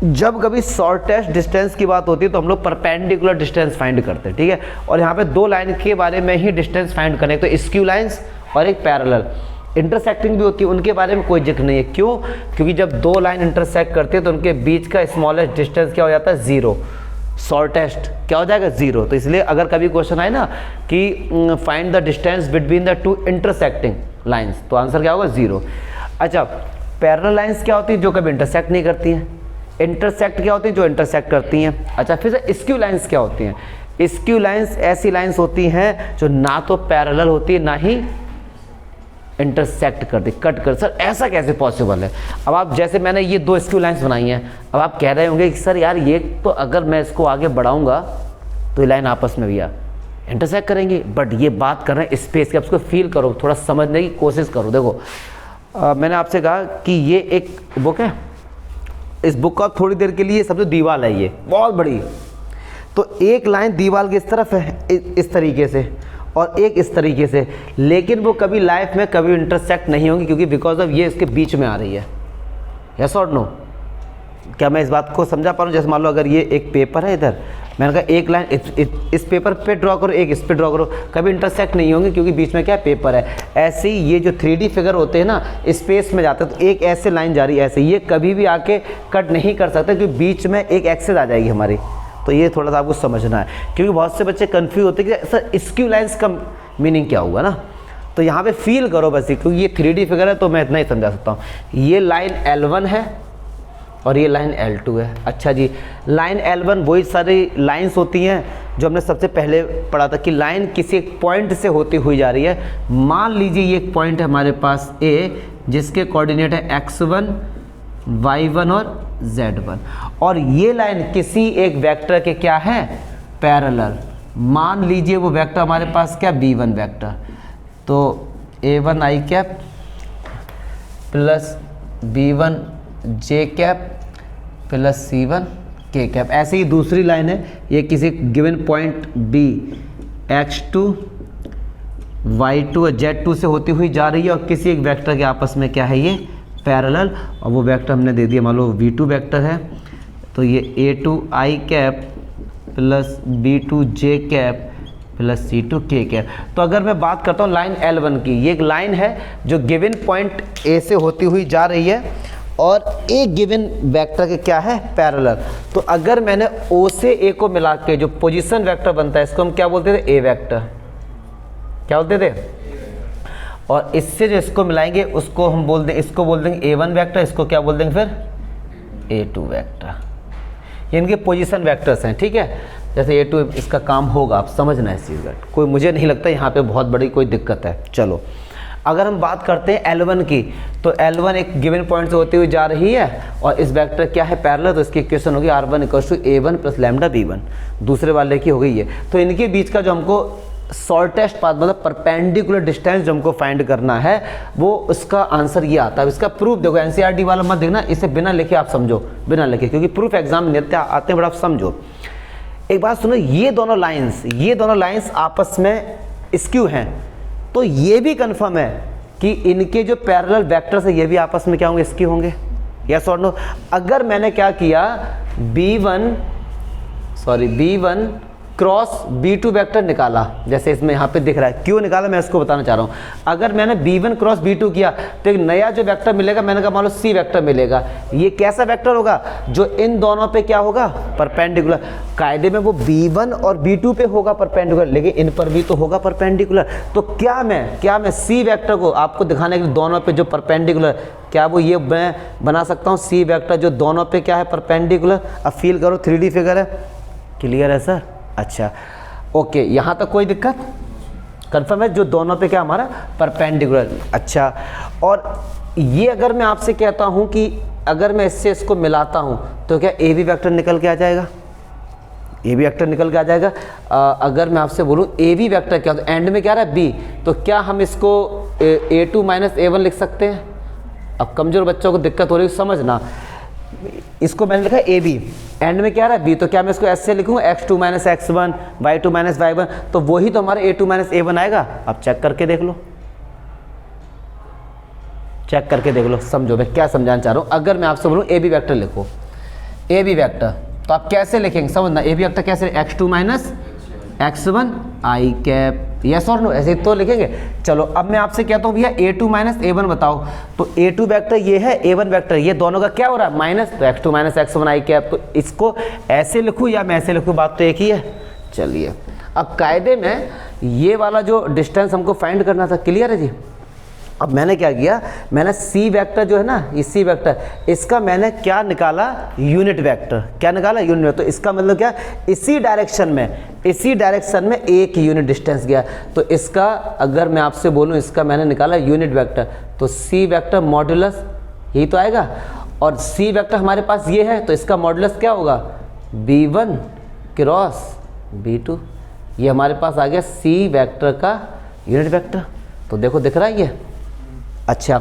जब कभी शॉर्टेस्ट डिस्टेंस की बात होती है तो हम लोग परपेंडिकुलर डिस्टेंस फाइंड करते हैं। ठीक है? और यहाँ पे 2 लाइन के बारे में ही डिस्टेंस फाइंड करें, तो स्क्यू लाइन्स और एक पैरेलल। इंटरसेक्टिंग भी होती है, उनके बारे में कोई जिक्र नहीं है। क्यों? क्योंकि जब 2 लाइन इंटरसेक्ट करते हैं तो उनके बीच का स्मॉलेस्ट डिस्टेंस क्या हो जाता है? 0। शॉर्टेस्ट क्या हो जाएगा? 0। तो इसलिए अगर कभी क्वेश्चन आए ना कि find the distance between the 2 intersecting lines, तो आंसर क्या होगा? 0। अच्छा, पैरेलल लाइन्स क्या होती है? जो कभी इंटरसेक्ट नहीं करती हैं। इंटरसेक्ट क्या होती है? जो इंटरसेक्ट करती हैं। अच्छा, फिर से स्क्यू लाइन्स क्या होती हैं? स्क्यू लाइन्स ऐसी लाइन्स होती हैं जो ना तो पैरेलल होती है ना ही इंटरसेक्ट करती, कट कर। सर ऐसा कैसे पॉसिबल है? अब आप जैसे मैंने ये 2 स्क्यू लाइन्स बनाई हैं, अब आप कह रहे होंगे कि सर यार ये तो अगर मैं इसको आगे बढ़ाऊंगा तो ये लाइन आपस में भैया इंटरसेक्ट करेंगे। बट ये बात कर रहे हैं स्पेस की, आप उसको फील करो, थोड़ा समझने की कोशिश करो। देखो मैंने आपसे कहा कि ये एक बुक है, इस बुक का थोड़ी देर के लिए समझो दीवार है, ये बहुत बड़ी, तो एक लाइन दीवार की इस तरफ है इस तरीके से और एक इस तरीके से, लेकिन वो कभी लाइफ में कभी इंटरसेक्ट नहीं होंगी क्योंकि बिकॉज ऑफ ये इसके बीच में आ रही है। यस और नो? क्या मैं इस बात को समझा पा रहा हूँ? जैसे मान लो अगर ये एक पेपर है, इधर मैंने कहा एक लाइन इस पेपर पे ड्रॉ करो, एक इस पे ड्रॉ करो, कभी इंटरसेक्ट नहीं होंगे क्योंकि बीच में क्या है, पेपर है। ऐसे ही ये जो 3D फिगर होते हैं ना, स्पेस में जाते हैं, तो एक ऐसे लाइन जा रही है ऐसे, ये कभी भी आके कट नहीं कर सकता क्योंकि बीच में एक एक्सिस आ जाएगी हमारी। तो ये थोड़ा सा आपको समझना है क्योंकि बहुत से बच्चे कन्फ्यूज होते हैं कि सर स्क्यू लाइन्स का मीनिंग क्या होगा ना। तो यहाँ पे फील करो बस, क्योंकि ये 3D फिगर है तो मैं इतना ही समझा सकता हूँ। ये लाइन L1 है और ये लाइन L2 है। अच्छा जी, लाइन L1 वही सारी लाइंस होती हैं जो हमने सबसे पहले पढ़ा था कि लाइन किसी एक पॉइंट से होती हुई जा रही है। मान लीजिए ये एक पॉइंट है हमारे पास A, जिसके कोऑर्डिनेट है x1, y1 और z1, और ये लाइन किसी एक वेक्टर के क्या है, पैरेलल। मान लीजिए वो वेक्टर हमारे पास क्या, b1 वेक्टर, तो a1 i cap plus b1 j cap plus c1 k cap. ऐसे ही दूसरी लाइन है, ये किसी given point b x2 y2 और z2 से होती हुई जा रही है और किसी एक वेक्टर के आपस में क्या है, ये पैरेलल, और वो वेक्टर हमने दे दिया, मान लो v2 वेक्टर है, तो ये a2 i cap plus b2 j cap plus c2 k cap. तो अगर मैं बात करता हूँ लाइन L1 की, ये एक लाइन है जो गिवन पॉइंट A से होती हुई जा रही है और एक गिवन वेक्टर के क्या है, पैरेलल। तो अगर मैंने O से A को मिला के जो पोजीशन वेक्टर बनता है, इसको हम क्या बोलते थे, A वेक्टर, क्या बोलते थे, और इससे जो इसको मिलाएंगे उसको हम बोल देंगे, इसको बोल देंगे A1 वेक्टर, इसको क्या बोल देंगे फिर A2 वेक्टर। ये इनके पोजीशन वेक्टर्स हैं, ठीक है। जैसे A2 इसका काम होगा, आप समझना है इस चीज़ का, कोई मुझे नहीं लगता यहाँ पे बहुत बड़ी कोई दिक्कत है। चलो अगर हम बात करते हैं L1 की, तो L1 एक गिवन पॉइंट से होती हुई जा रही है और इस वेक्टर क्या है, पैरेलल, तो इसकी इक्वेशन होगी R1 = A1 + लैम्डा B1, दूसरे वाले की हो गई है। तो इनके बीच का जो हमको शॉर्टेस्ट पाथ मतलब परपेंडिकुलर डिस्टेंस जो हमको फाइंड करना है, वो उसका आंसर ये आता है। इसका प्रूफ देखो, एनसीईआरटी वाला मत देखना, इसे बिना लिखे आप समझो, बिना लिखे, क्योंकि प्रूफ एग्जाम में आते हैं, बड़ा आप समझो। एक बात सुनो, ये दोनों लाइंस आपस में स्क्यू हैं, तो ये भी कंफर्म है कि इनके जो पैरेलल वेक्टर्स है ये भी आपस में क्या होंगे, स्क्यू होंगे। यस और नो? अगर मैंने क्या किया, B1 क्रॉस B2 वेक्टर निकाला, जैसे इसमें यहाँ पे दिख रहा है, क्यों निकाला मैं इसको बताना चाह रहा हूँ। अगर मैंने B1 क्रॉस B2 किया तो एक नया जो वेक्टर मिलेगा, मैंने कहा मान लो C वेक्टर मिलेगा। ये कैसा वेक्टर होगा, जो इन दोनों पे क्या होगा, परपेंडिकुलर। कायदे में वो B1 और B2 पे होगा परपेंडिकुलर, लेकिन इन पर भी तो होगा परपेंडिकुलर। तो क्या मैं C वेक्टर को आपको दिखाने के लिए दोनों पे जो परपेंडिकुलर, क्या वो ये मैं बना सकता हूँ C वेक्टर जो दोनों पे क्या है, परपेंडिकुलर। अब फील करो 3D फिगर है, क्लियर है सर? अच्छा ओके, यहाँ तक कोई दिक्कत? कंफर्म है, जो दोनों पे क्या हमारा परपेंडिकुलर। अच्छा, और ये अगर मैं आपसे कहता हूँ कि अगर मैं इससे इसको मिलाता हूँ तो क्या ए बी वेक्टर निकल के आ जाएगा, ए बी वेक्टर निकल के आ जाएगा। अगर मैं आपसे बोलूँ ए बी वेक्टर क्या होता है, एंड में क्या रहा है बी, तो क्या हम इसको A2 - A1 लिख सकते हैं? अब कमजोर बच्चों को दिक्कत हो रही है, समझना, इसको मैंने लिखा ए बी, एंड में क्या रहा है बी, तो क्या मैं इसको ऐसे लिखूंगा x2 - x1 y2 - y1, तो वही तो हमारा A2 - A1 आएगा। अब चेक करके देख लो, समझो मैं क्या समझाना चाह रहा हूँ। अगर मैं आपसे बोलूँ ए बी वेक्टर लिखो, ए बी वेक्टर, तो आप कैसे लिखेंगे, समझना, ए बी वेक्टर कैसे, x2 - x1 i cap, yes और नो, ऐसे तो लिखेंगे। चलो अब मैं आपसे कहता हूँ भैया A2 - A1 बताओ, तो A2 वेक्टर ये है, A1 वेक्टर, ये दोनों का क्या हो रहा है, माइनस, तो x2 - x1 i कैप। तो इसको ऐसे लिखूँ या मैं ऐसे लिखूँ, बात तो एक ही है। चलिए अब कायदे में ये वाला जो डिस्टेंस हमको फाइंड करना था, क्लियर है जी। अब मैंने क्या किया, मैंने C वेक्टर जो है ना, ये C वेक्टर, इसका मैंने क्या निकाला, यूनिट वेक्टर। क्या निकाला, यूनिट वेक्टर। तो इसका मतलब क्या, इसी डायरेक्शन में एक यूनिट डिस्टेंस गया, तो इसका अगर मैं आपसे बोलूँ, इसका मैंने निकाला यूनिट वेक्टर, तो C वेक्टर मॉड्यूलस यही तो आएगा, और C वेक्टर हमारे पास ये है, तो इसका मॉड्यूलस क्या होगा, B1 क्रॉस B2। ये हमारे पास आ गया सी वेक्टर का यूनिट वेक्टर। तो देखो दिख रहा है ये। अच्छा,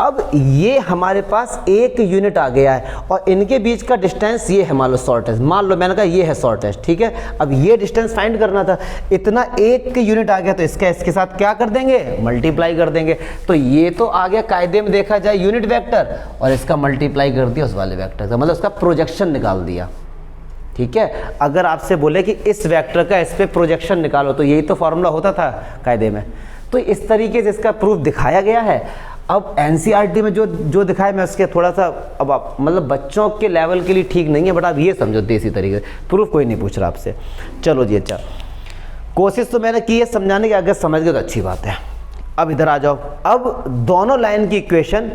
अब ये हमारे पास एक यूनिट आ गया है और इनके बीच का डिस्टेंस ये है, मान लो शॉर्टेस्ट, मान लो मैंने कहा ये है शॉर्टेस्ट, ठीक है। अब ये डिस्टेंस फाइंड करना था, इतना एक यूनिट आ गया तो इसका इसके साथ क्या कर देंगे, मल्टीप्लाई कर देंगे। तो ये तो आ गया कायदे में देखा जाए यूनिट वेक्टर, और इसका मल्टीप्लाई कर दिया उस वाले वेक्टर का, मतलब उसका प्रोजेक्शन निकाल दिया, ठीक है। अगर आपसे बोले कि इस वेक्टर का इस पे प्रोजेक्शन निकालो, तो यही तो फॉर्मूला होता था कायदे में। तो इस तरीके से इसका प्रूफ दिखाया गया है। अब एनसीईआरटी में जो दिखाया, मैं उसके थोड़ा सा अब आप मतलब बच्चों के लेवल के लिए ठीक नहीं है, बट आप ये समझो देसी तरीके से, प्रूफ कोई नहीं पूछ रहा आपसे। चलो जी, अच्छा कोशिश तो मैंने की है समझाने की, अगर समझ गए तो अच्छी बात है। अब इधर आ जाओ। अब दोनों लाइन की इक्वेशन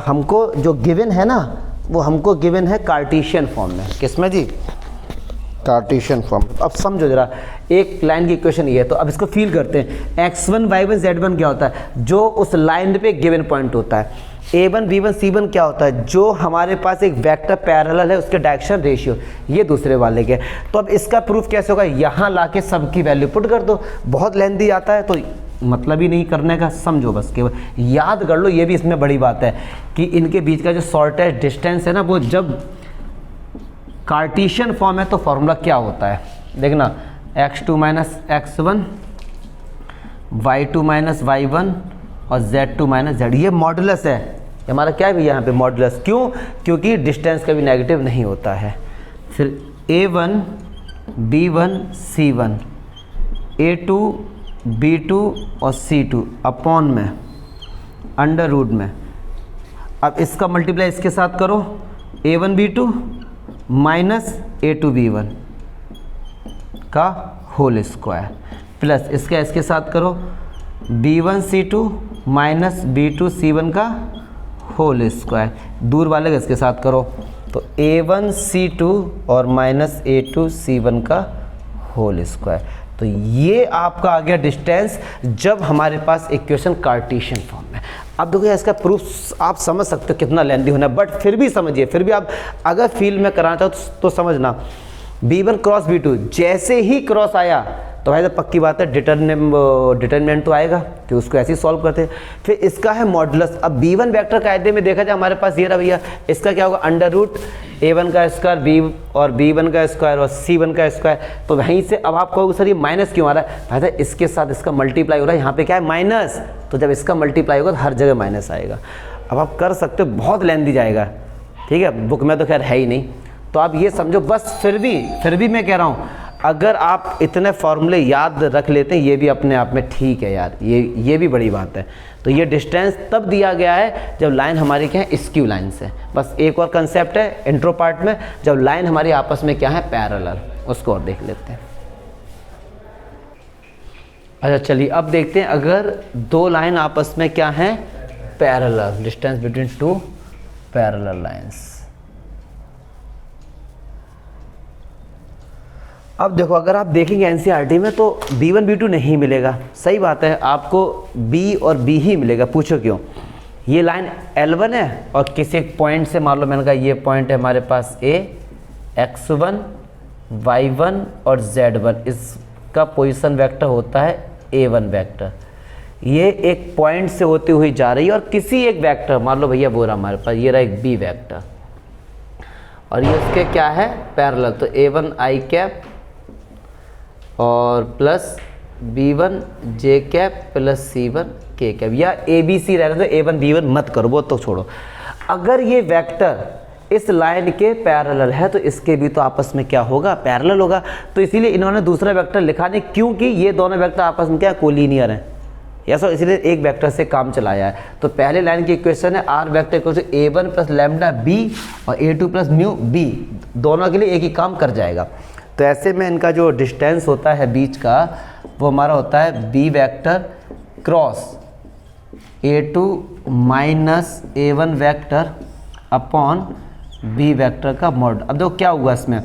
हमको जो गिवन है ना, वो हमको गिवन है कार्टेशियन फॉर्म में। किसमें जी, कार्टेशियन फॉर्म। अब समझो जरा, एक लाइन की इक्वेशन ये है, तो अब इसको फील करते हैं। x1 y1 z1 क्या होता है, जो उस लाइन पे गिवन पॉइंट होता है। a1 b1 c1 क्या होता है, जो हमारे पास एक वेक्टर पैरेलल है उसके डायरेक्शन रेशियो, ये दूसरे वाले के। तो अब इसका प्रूफ कैसे होगा, यहाँ लाके सबकी वैल्यू पुट कर दो। बहुत लेंथी आता है तो मतलब ही नहीं करने का, समझो बस केवल याद कर लो। ये भी इसमें बड़ी बात है कि इनके बीच का जो शॉर्टेस्ट डिस्टेंस है ना, वो जब कार्टेशियन फॉर्म है तो फॉर्मूला क्या होता है, देखना x2 minus x1, y2 minus y1 और z2 माइनस z। ये मॉडुलस है, ये हमारा क्या है भैया यहाँ पे मॉडुलस। क्यों, क्योंकि डिस्टेंस कभी नेगेटिव नहीं होता है। फिर a1 b1 c1, a2 b2 और c2 अपॉन में अंडर रूट में। अब इसका मल्टीप्लाई इसके साथ करो, a1 b2 minus a2 b1 का होल स्क्वायर, प्लस इसका इसके साथ करो b1 c2 minus b2 c1 का होल स्क्वायर, दूर वाले का इसके साथ करो तो a1 c2 और माइनस a2 c1 का होल स्क्वायर। तो ये आपका आ गया डिस्टेंस जब हमारे पास इक्वेशन कार्टेशियन फॉर्म में। अब देखो इसका प्रूफ आप समझ सकते हो कितना लेंथी होना है, बट फिर भी समझिए, फिर भी आप अगर फील्ड में कराना चाहो तो समझना, b1 क्रॉस b2 जैसे ही क्रॉस आया तो भाई पक्की बात है डिटरमिनेंट तो आएगा, कि उसको ऐसे ही सॉल्व करते हैं। फिर इसका है मॉडुलस। अब b1 वेक्टर कायदे में देखा जाए हमारे पास ये रहा भैया, इसका क्या होगा अंडर रूट a1 का स्क्वायर b और b1 का स्क्वायर और c1 का स्क्वायर। तो वहीं से अब आप कहोगे सर ये माइनस क्यों आ रहा है, भाई इसके साथ इसका मल्टीप्लाई हो रहा है, यहाँ पे क्या है माइनस, तो जब इसका मल्टीप्लाई होगा तो हर जगह माइनस आएगा। अब आप कर सकते हो, बहुत लेंथी जाएगा, ठीक है, बुक में तो खैर है ही नहीं। तो आप ये समझो बस, फिर भी मैं कह रहा हूँ अगर आप इतने फॉर्मूले याद रख लेते हैं, ये भी अपने आप में ठीक है यार, ये भी बड़ी बात है। तो ये डिस्टेंस तब दिया गया है जब लाइन हमारी क्या है स्क्यू लाइन से। बस एक और कंसेप्ट है इंट्रो पार्ट में, जब लाइन हमारी आपस में क्या है पैरेलल, उसको और देख लेते हैं। अच्छा चलिए अब देखते हैं, अगर दो लाइन आपस में क्या है parallel, distance between two parallel lines. अब देखो अगर आप देखेंगे एनसीईआरटी में तो b1 b2 नहीं मिलेगा, सही बात है, आपको b और b ही मिलेगा। पूछो क्यों, ये लाइन L1 है और किसी एक पॉइंट से, मान लो मैंने कहा ये पॉइंट है हमारे पास A, x1 y1 और z1, इसका पोजीशन वेक्टर होता है a1 वेक्टर। ये एक पॉइंट से होती हुई जा रही है और किसी एक वेक्टर, मान लो भैया वो रहा हमारे पास, ये रहा एक b वेक्टर और ये उसके क्या है पैरेलल, तो a1 i कैप और plus b1 j cap plus c1 k cap, या abc रहने दो, a1 b1 मत करो, वो तो छोड़ो। अगर ये वेक्टर इस लाइन के पैरेलल है तो इसके भी तो आपस में क्या होगा पैरेलल होगा। तो इसीलिए इन्होंने दूसरा वेक्टर लिखा नहीं, क्योंकि ये दोनों वेक्टर आपस में क्या कोलिनियर हैं, ऐसा इसलिए एक वेक्टर से काम चलाया है। तो पहले लाइन की इक्वेशन है r vector equal to a1 plus lambda b और a2 प्लस म्यू b, दोनों के लिए एक ही काम कर जाएगा। तो ऐसे में इनका जो डिस्टेंस होता है बीच का, वो हमारा होता है b vector cross a2 minus a1 vector upon b vector का मॉड। अब देखो क्या हुआ इसमें,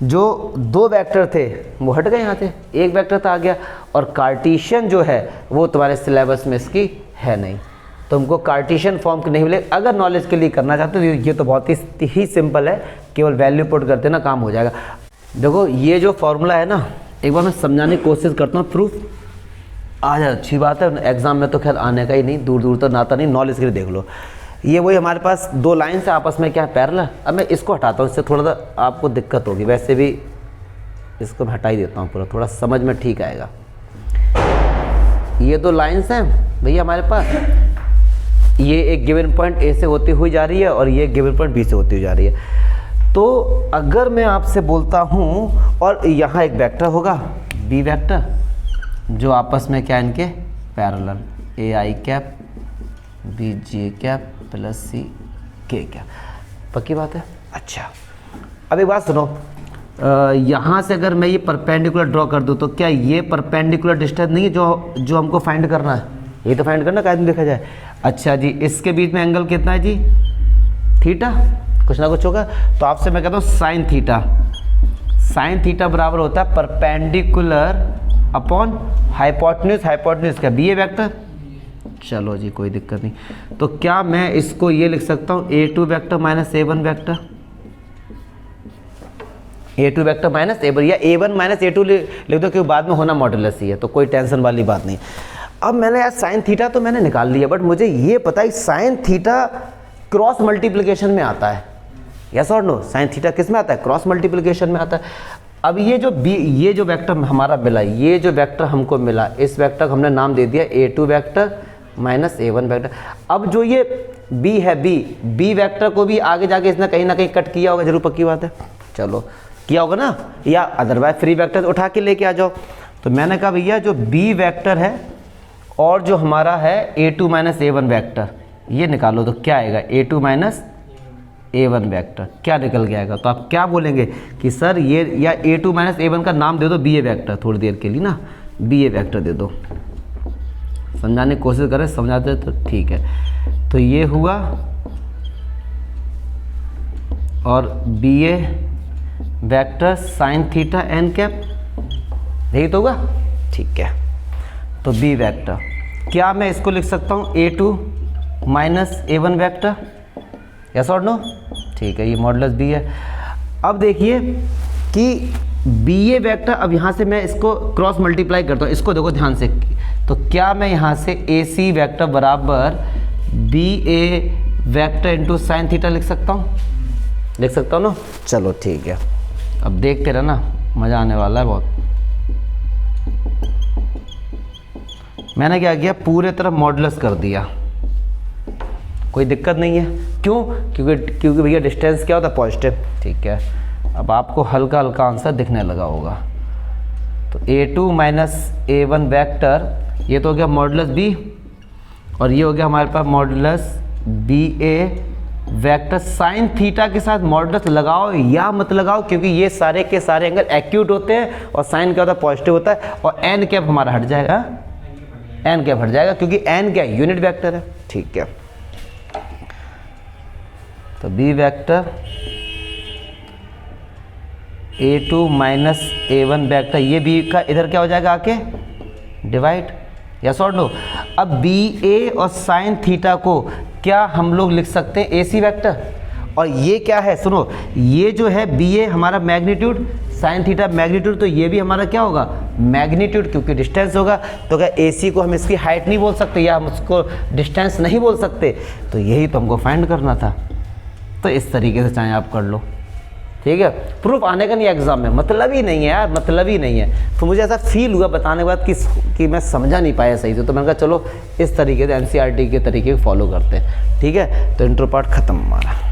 जो दो वेक्टर थे वो हट गए यहाँ से, एक वेक्टर तो आ गया, और कार्टेशियन जो है वो तुम्हारे सिलेबस में इसकी है नहीं, तो हमको कार्टेशियन फॉर्म की नहीं मिले। अगर नॉलेज के लिए करना चाहते हो तो ये तो बहुत ही सिंपल है, केवल वैल्यू पुट करते ना काम हो जाएगा। देखो ये जो फॉर्मूला है ना, एक बार मैं समझाने की कोशिश करता हूँ, प्रूफ आ जाए अच्छी बात है, एग्जाम में तो खैर आने का ही नहीं, दूर दूर तक नाता नहीं, नॉलेज के लिए देख लो। ये वही हमारे पास दो लाइन से आपस में क्या है, पैरेलल। अब मैं इसको हटाता हूँ, इससे थोड़ा सा आपको दिक्कत होगी, वैसे भी इसको मैं हटा ही देता हूँ पूरा, थोड़ा समझ में ठीक आएगा। ये दो लाइन्स हैं भैया हमारे पास, ये एक गिवन पॉइंट ए से होती हुई जा रही है और ये गिवन पॉइंट बी से होती हुई जा रही है। तो अगर मैं आपसे बोलता हूँ और यहाँ एक वेक्टर होगा बी वेक्टर, जो आपस में क्या इनके parallel, a i cap b j cap plus c k cap, पक्की बात है। अच्छा अब एक बात सुनो, यहाँ से अगर मैं ये परपेंडिकुलर ड्रॉ कर दूँ तो क्या ये परपेंडिकुलर डिस्टेंस नहीं है जो हमको फाइंड करना है, ये तो फाइंड करना कायदे देखा जाए। अच्छा जी, इसके बीच में एंगल कितना है जी, थीटा, कुछ ना कुछ होगा। तो आपसे मैं कहता हूँ साइन थीटा, साइन थीटा बराबर होता है परपेंडिकुलर अपॉन हाइपोटेन्यूज, हाइपोटेन्यूज का बी ए वेक्टर। चलो जी कोई दिक्कत नहीं। तो क्या मैं इसको ये लिख सकता हूँ a2 vector minus a1 vector, a2 vector minus a1, या a1 माइनस a2 लिख दो, क्योंकि बाद में होना मॉडुलस ही है, तो कोई टेंशन वाली बात नहीं। अब मैंने यार साइन थीटा तो मैंने निकाल लिया, बट मुझे ये पता है साइन थीटा क्रॉस मल्टीप्लिकेशन में आता है, यस और नो, साइन थीटा किस में आता है, क्रॉस मल्टीप्लिकेशन में आता है। अब ये जो वेक्टर हमारा मिला, ये जो वेक्टर हमको मिला, इस वेक्टर को हमने नाम दे दिया a2 vector minus a1 vector. अब जो ये b है, b वेक्टर को भी आगे जाके इसने कहीं ना कहीं कट किया होगा, जरूर पक्की बात है, चलो किया होगा ना, या अदरवाइज फ्री वेक्टर उठा के लेके आ जाओ। तो मैंने कहा भैया जो b वेक्टर है और जो हमारा है a2 माइनस a1 वेक्टर, ये निकालो तो क्या आएगा, a2 माइनस a1 वेक्टर क्या निकल के आएगा। तो आप क्या बोलेंगे कि सर ये या a2 माइनस a1 का नाम दे दो बी ए वेक्टर, थोड़ी देर के लिए ना बी ए वेक्टर दे दो, समझाने की कोशिश करें, समझाते तो ठीक है। तो ये हुआ और b a vector sine theta n cap, यही तो होगा, ठीक है। तो बी वेक्टर, क्या मैं इसको लिख सकता हूँ a2 minus a1 vector, yes और नो, ठीक है, ये मॉडुलस बी है। अब देखिए कि बी ए वेक्टर, अब यहाँ से मैं इसको क्रॉस मल्टीप्लाई करता हूँ, इसको देखो ध्यान से, तो क्या मैं यहाँ से ए सी वेक्टर बराबर B a vector into sine theta लिख सकता हूँ, लिख सकता हूँ ना, चलो ठीक है। अब देखते रहना, मज़ा आने वाला है बहुत। मैंने क्या किया, पूरे तरफ मॉडुलस कर दिया, कोई दिक्कत नहीं है, क्यों, क्योंकि भैया डिस्टेंस क्या होता है, पॉजिटिव, ठीक है। अब आपको हल्का हल्का आंसर दिखने लगा होगा। तो a2 माइनस a1 वेक्टर, ये तो हो गया मॉडुलस b, और ये हो गया हमारे पास modulus B a vector sine theta के साथ मॉडुलस लगाओ या मत लगाओ, क्योंकि ये सारे के सारे एंगल एक्यूट होते हैं और साइन क्या होता है, पॉजिटिव होता है, और एन कैप हमारा हट जाएगा, एन कैप हट जाएगा, क्योंकि एन क्या यूनिट वेक्टर है, ठीक है। तो B vector a2 minus a1 vector, ये बी का इधर क्या हो जाएगा आके डिवाइड, यस और नो। अब बी ए और साइन थीटा को क्या हम लोग लिख सकते हैं ए सी वेक्टर, और ये क्या है सुनो, ये जो है बी ए हमारा मैग्नीट्यूड, साइन थीटा मैग्नीट्यूड, तो ये भी हमारा क्या होगा मैग्नीट्यूड, क्योंकि डिस्टेंस होगा। तो क्या ए सी को हम इसकी हाइट नहीं बोल सकते या हम उसको डिस्टेंस नहीं बोल सकते, तो यही तो हमको फाइंड करना था। तो इस तरीके से चाहे आप कर लो, ठीक है। प्रूफ आने का नहीं एग्जाम में, मतलब ही नहीं है यार, मतलब ही नहीं है। तो मुझे ऐसा फील हुआ बताने के बाद कि मैं समझा नहीं पाया सही से, तो मैंने कहा चलो इस तरीके से एनसीईआरटी के तरीके फॉलो करते हैं, ठीक है। तो इंट्रो पार्ट खत्म हमारा।